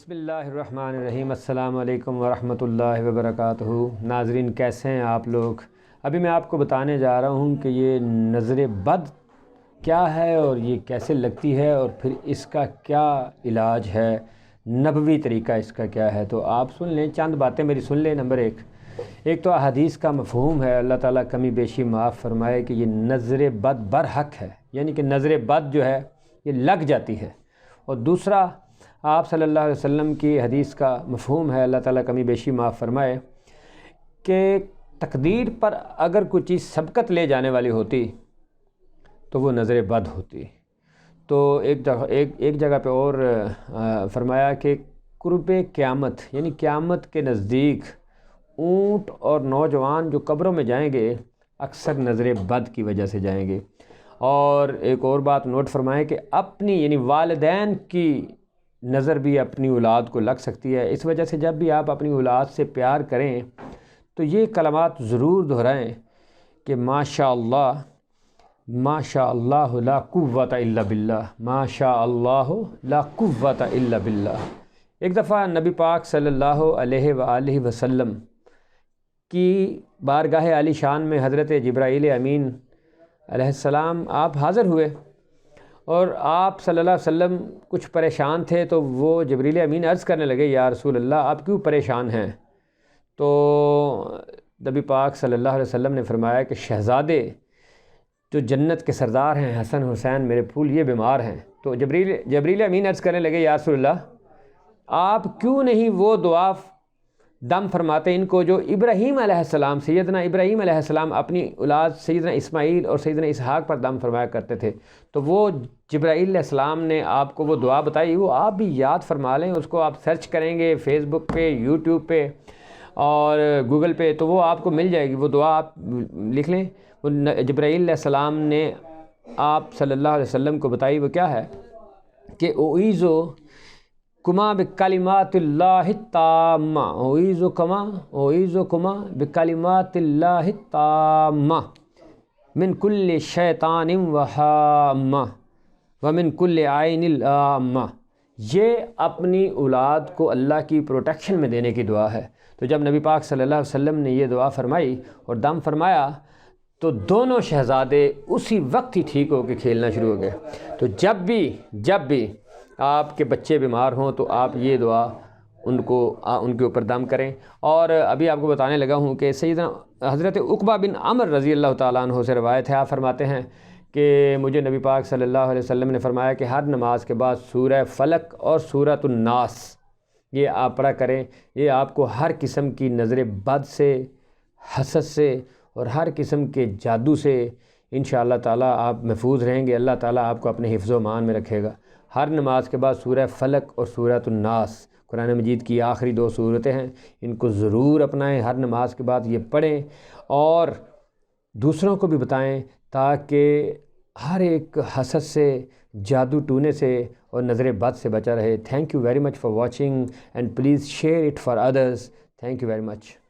بسم اللہ الرحمن الرحیم۔ السلام علیکم ورحمۃ اللہ وبرکاتہ۔ ناظرین کیسے ہیں آپ لوگ؟ ابھی میں آپ کو بتانے جا رہا ہوں کہ یہ نظر بد کیا ہے اور یہ کیسے لگتی ہے اور پھر اس کا کیا علاج ہے، نبوی طریقہ اس کا کیا ہے۔ تو آپ سن لیں، چند باتیں میری سن لیں۔ نمبر ایک تو احادیث کا مفہوم ہے، اللہ تعالیٰ کمی بیشی معاف فرمائے کہ یہ نظر بد برحق ہے، یعنی کہ نظر بد جو ہے یہ لگ جاتی ہے۔ اور دوسرا، آپ صلی اللہ علیہ وسلم کی حدیث کا مفہوم ہے، اللہ تعالیٰ کمی بیشی معاف فرمائے، کہ تقدیر پر اگر کوئی چیز سبقت لے جانے والی ہوتی تو وہ نظر بد ہوتی۔ تو ایک جگہ پہ اور فرمایا کہ قرب قیامت، یعنی قیامت کے نزدیک اونٹ اور نوجوان جو قبروں میں جائیں گے اکثر نظر بد کی وجہ سے جائیں گے۔ اور ایک اور بات نوٹ فرمائیں کہ اپنی یعنی والدین کی نظر بھی اپنی اولاد کو لگ سکتی ہے۔ اس وجہ سے جب بھی آپ اپنی اولاد سے پیار کریں تو یہ کلمات ضرور دہرائیں کہ ماشاء اللہ لا قوت الا باللہ، ماشاء اللہ لا قوت الا باللہ۔ ایک دفعہ نبی پاک صلی اللہ علیہ وآلہ وسلم کی بارگاہ عالی شان میں حضرت جبرائیل امین علیہ السلام آپ حاضر ہوئے، اور آپ صلی اللہ علیہ وسلم کچھ پریشان تھے۔ تو وہ جبریل امین عرض کرنے لگے، یا رسول اللہ آپ کیوں پریشان ہیں؟ تو نبی پاک صلی اللہ علیہ وسلم نے فرمایا کہ شہزادے جو جنت کے سردار ہیں، حسن حسین میرے پھول، یہ بیمار ہیں۔ تو جبریل امین عرض کرنے لگے، یا رسول اللہ آپ کیوں نہیں وہ دعا دم فرماتے ان کو جو ابراہیم علیہ السلام، سیدنا ابراہیم علیہ السلام اپنی اولاد سیدنا اسماعیل اور سیدنا اسحاق پر دم فرمایا کرتے تھے۔ تو وہ جبرائیل علیہ السلام نے آپ کو وہ دعا بتائی، وہ آپ بھی یاد فرما لیں۔ اس کو آپ سرچ کریں گے فیس بک پہ، یوٹیوب پہ اور گوگل پہ، تو وہ آپ کو مل جائے گی۔ وہ دعا آپ لکھ لیں، وہ جبرائیل علیہ السلام نے آپ صلی اللہ علیہ وسلم کو بتائی۔ وہ کیا ہے کہ اعوذکما بکلمات اللہ التامہ، اعوذکما بکلمات اللہ التامہ من کل شیطان وہامہ ومن کل عین العامہ۔ یہ اپنی اولاد کو اللہ کی پروٹیکشن میں دینے کی دعا ہے۔ تو جب نبی پاک صلی اللہ علیہ وسلم نے یہ دعا فرمائی اور دم فرمایا تو دونوں شہزادے اسی وقت ہی ٹھیک ہو کے کھیلنا شروع ہو گئے۔ تو جب بھی آپ کے بچے بیمار ہوں تو آپ یہ دعا ان کے اوپر دم کریں۔ اور ابھی آپ کو بتانے لگا ہوں کہ سیدنا حضرت عقبہ بن عمر رضی اللہ تعالیٰ عنہ سے روایت ہے، آپ فرماتے ہیں کہ مجھے نبی پاک صلی اللہ علیہ وسلم نے فرمایا کہ ہر نماز کے بعد سورہ فلق اور سورۃ الناس یہ آپ پڑھا کریں۔ یہ آپ کو ہر قسم کی نظر بد سے، حسد سے اور ہر قسم کے جادو سے انشاءاللہ تعالیٰ آپ محفوظ رہیں گے۔ اللہ تعالیٰ آپ کو اپنے حفظ و امان میں رکھے گا۔ ہر نماز کے بعد سورہ فلق اور سورۃ الناس قرآن مجید کی آخری 2 سورتیں ہیں، ان کو ضرور اپنائیں، ہر نماز کے بعد یہ پڑھیں اور دوسروں کو بھی بتائیں تاکہ ہر ایک حسد سے، جادو ٹونے سے اور نظر بد سے بچا رہے۔ Thank you very much for watching and please share it for others. Thank you very much.